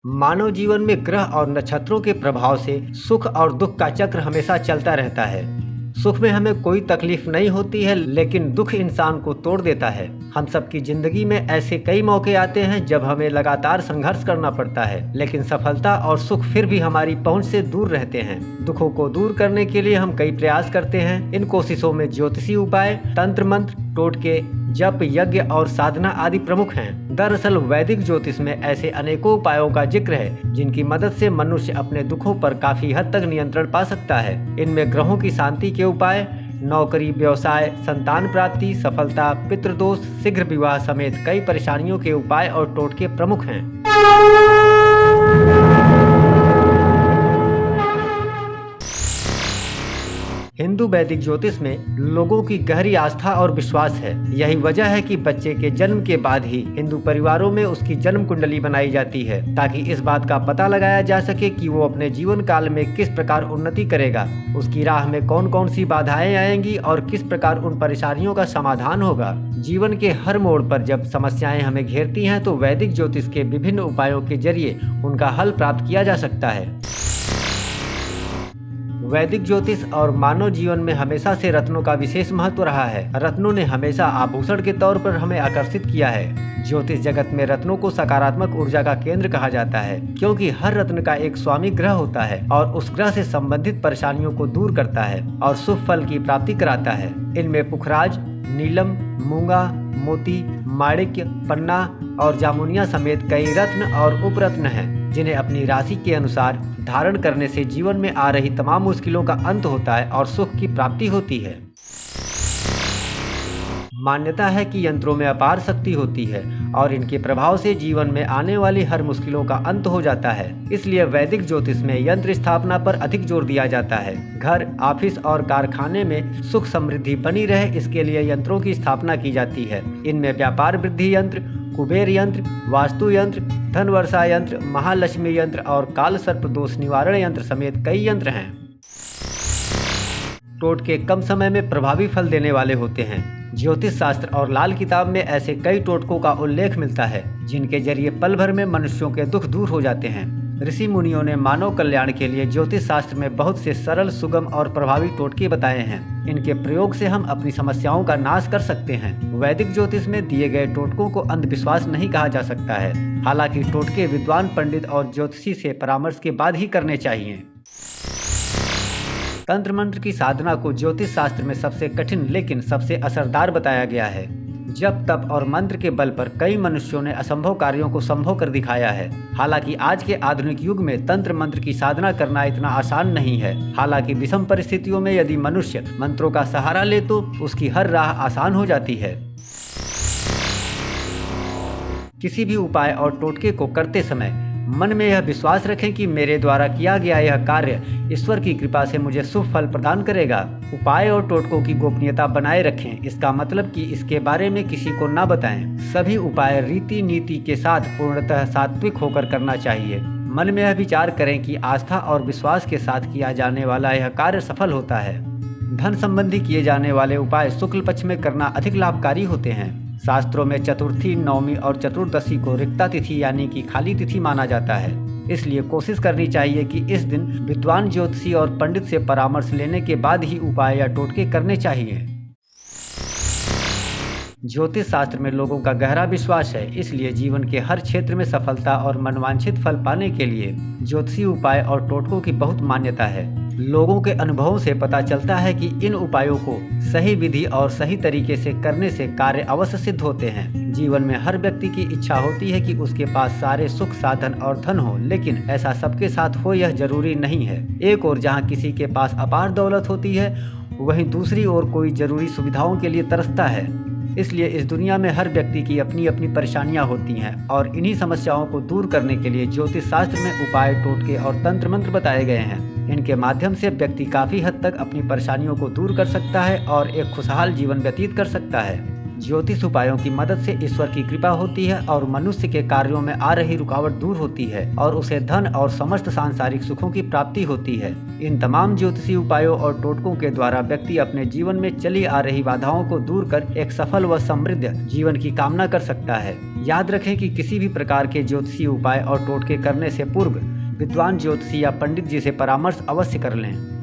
मानव जीवन में ग्रह और नक्षत्रों के प्रभाव से सुख और दुख का चक्र हमेशा चलता रहता है। सुख में हमें कोई तकलीफ नहीं होती है, लेकिन दुख इंसान को तोड़ देता है। हम सबकी जिंदगी में ऐसे कई मौके आते हैं जब हमें लगातार संघर्ष करना पड़ता है, लेकिन सफलता और सुख फिर भी हमारी पहुंच से दूर रहते हैं। दुखों को दूर करने के लिए हम कई प्रयास करते हैं। इन कोशिशों में ज्योतिषी उपाय, तंत्र मंत्र, टोटके, जप, यज्ञ और साधना आदि प्रमुख हैं। दरअसल वैदिक ज्योतिष में ऐसे अनेकों उपायों का जिक्र है जिनकी मदद से मनुष्य अपने दुखों पर काफी हद तक नियंत्रण पा सकता है। इनमें ग्रहों की शांति के उपाय, नौकरी, व्यवसाय, संतान प्राप्ति, सफलता, पितृदोष, शीघ्र विवाह समेत कई परेशानियों के उपाय और टोटके प्रमुख हैं। हिंदू वैदिक ज्योतिष में लोगों की गहरी आस्था और विश्वास है। यही वजह है कि बच्चे के जन्म के बाद ही हिंदू परिवारों में उसकी जन्म कुंडली बनाई जाती है, ताकि इस बात का पता लगाया जा सके कि वो अपने जीवन काल में किस प्रकार उन्नति करेगा, उसकी राह में कौन कौन सी बाधाएं आएंगी और किस प्रकार उन परेशानियों का समाधान होगा। जीवन के हर मोड़ पर जब समस्याएं हमें घेरती हैं तो वैदिक ज्योतिष के विभिन्न उपायों के जरिए उनका हल प्राप्त किया जा सकता है। वैदिक ज्योतिष और मानव जीवन में हमेशा से रत्नों का विशेष महत्व रहा है। रत्नों ने हमेशा आभूषण के तौर पर हमें आकर्षित किया है। ज्योतिष जगत में रत्नों को सकारात्मक ऊर्जा का केंद्र कहा जाता है, क्योंकि हर रत्न का एक स्वामी ग्रह होता है और उस ग्रह से संबंधित परेशानियों को दूर करता है और शुभ फल की प्राप्ति कराता है। इनमें पुखराज, नीलम, मूंगा, मोती, माणिक्य, पन्ना और जामुनिया समेत कई रत्न और उपरत्न हैं, जिन्हें अपनी राशि के अनुसार धारण करने से जीवन में आ रही तमाम मुश्किलों का अंत होता है और सुख की प्राप्ति होती है। मान्यता है कि यंत्रों में अपार शक्ति होती है और इनके प्रभाव से जीवन में आने वाली हर मुश्किलों का अंत हो जाता है। इसलिए वैदिक ज्योतिष में यंत्र स्थापना पर अधिक जोर दिया जाता है। घर, ऑफिस और कारखाने में सुख समृद्धि बनी रहे, इसके लिए यंत्रों की स्थापना की जाती है। इनमें व्यापार वृद्धि यंत्र, कुबेर यंत्र, वास्तु यंत्र, धन वर्षा यंत्र, महालक्ष्मी यंत्र और काल सर्प दोष निवारण यंत्र समेत कई यंत्र हैं। टोटके कम समय में प्रभावी फल देने वाले होते हैं। ज्योतिष शास्त्र और लाल किताब में ऐसे कई टोटकों का उल्लेख मिलता है जिनके जरिए पल भर में मनुष्यों के दुख दूर हो जाते हैं। ऋषि मुनियों ने मानव कल्याण के लिए ज्योतिष शास्त्र में बहुत से सरल, सुगम और प्रभावी टोटके बताए हैं। इनके प्रयोग से हम अपनी समस्याओं का नाश कर सकते हैं। वैदिक ज्योतिष में दिए गए टोटकों को अंधविश्वास नहीं कहा जा सकता है। हालांकि टोटके विद्वान पंडित और ज्योतिषी से परामर्श के बाद ही करने चाहिए। तंत्र मंत्र की साधना को ज्योतिष शास्त्र में सबसे कठिन लेकिन सबसे असरदार बताया गया है। जप, तप और मंत्र के बल पर कई मनुष्यों ने असंभव कार्यों को संभव कर दिखाया है। हालांकि आज के आधुनिक युग में तंत्र मंत्र की साधना करना इतना आसान नहीं है। हालांकि विषम परिस्थितियों में यदि मनुष्य मंत्रों का सहारा ले तो उसकी हर राह आसान हो जाती है। किसी भी उपाय और टोटके को करते समय मन में यह विश्वास रखें कि मेरे द्वारा किया गया यह कार्य ईश्वर की कृपा से मुझे शुभ फल प्रदान करेगा। उपाय और टोटकों की गोपनीयता बनाए रखें। इसका मतलब कि इसके बारे में किसी को न बताएं। सभी उपाय रीति नीति के साथ पूर्णतः सात्विक होकर करना चाहिए। मन में यह विचार करें कि आस्था और विश्वास के साथ किया जाने वाला यह कार्य सफल होता है। धन संबंधी किए जाने वाले उपाय शुक्ल पक्ष में करना अधिक लाभकारी होते हैं। शास्त्रों में चतुर्थी, नवमी और चतुर्दशी को रिक्ता तिथि यानी कि खाली तिथि माना जाता है। इसलिए कोशिश करनी चाहिए कि इस दिन विद्वान ज्योतिषी और पंडित से परामर्श लेने के बाद ही उपाय या टोटके करने चाहिए। ज्योतिष शास्त्र में लोगों का गहरा विश्वास है, इसलिए जीवन के हर क्षेत्र में सफलता और मनवांछित फल पाने के लिए ज्योतिषी उपाय और टोटकों की बहुत मान्यता है। लोगों के अनुभवों से पता चलता है कि इन उपायों को सही विधि और सही तरीके से करने से कार्य अवश्य सिद्ध होते हैं। जीवन में हर व्यक्ति की इच्छा होती है कि उसके पास सारे सुख, साधन और धन हो, लेकिन ऐसा सबके साथ हो यह जरूरी नहीं है। एक ओर जहाँ किसी के पास अपार दौलत होती है, वहीं दूसरी ओर कोई जरूरी सुविधाओं के लिए तरसता है। इसलिए इस दुनिया में हर व्यक्ति की अपनी अपनी परेशानियां होती हैं और इन्हीं समस्याओं को दूर करने के लिए ज्योतिष शास्त्र में उपाय, टोटके और तंत्र मंत्र बताए गए हैं। इनके माध्यम से व्यक्ति काफी हद तक अपनी परेशानियों को दूर कर सकता है और एक खुशहाल जीवन व्यतीत कर सकता है। ज्योतिष उपायों की मदद से ईश्वर की कृपा होती है और मनुष्य के कार्यों में आ रही रुकावट दूर होती है और उसे धन और समस्त सांसारिक सुखों की प्राप्ति होती है। इन तमाम ज्योतिषी उपायों और टोटकों के द्वारा व्यक्ति अपने जीवन में चली आ रही बाधाओं को दूर कर एक सफल व समृद्ध जीवन की कामना कर सकता है। याद रखें कि किसी भी प्रकार के ज्योतिषी उपाय और टोटके करने से पूर्व विद्वान ज्योतिषी या पंडित जी से परामर्श अवश्य कर लें।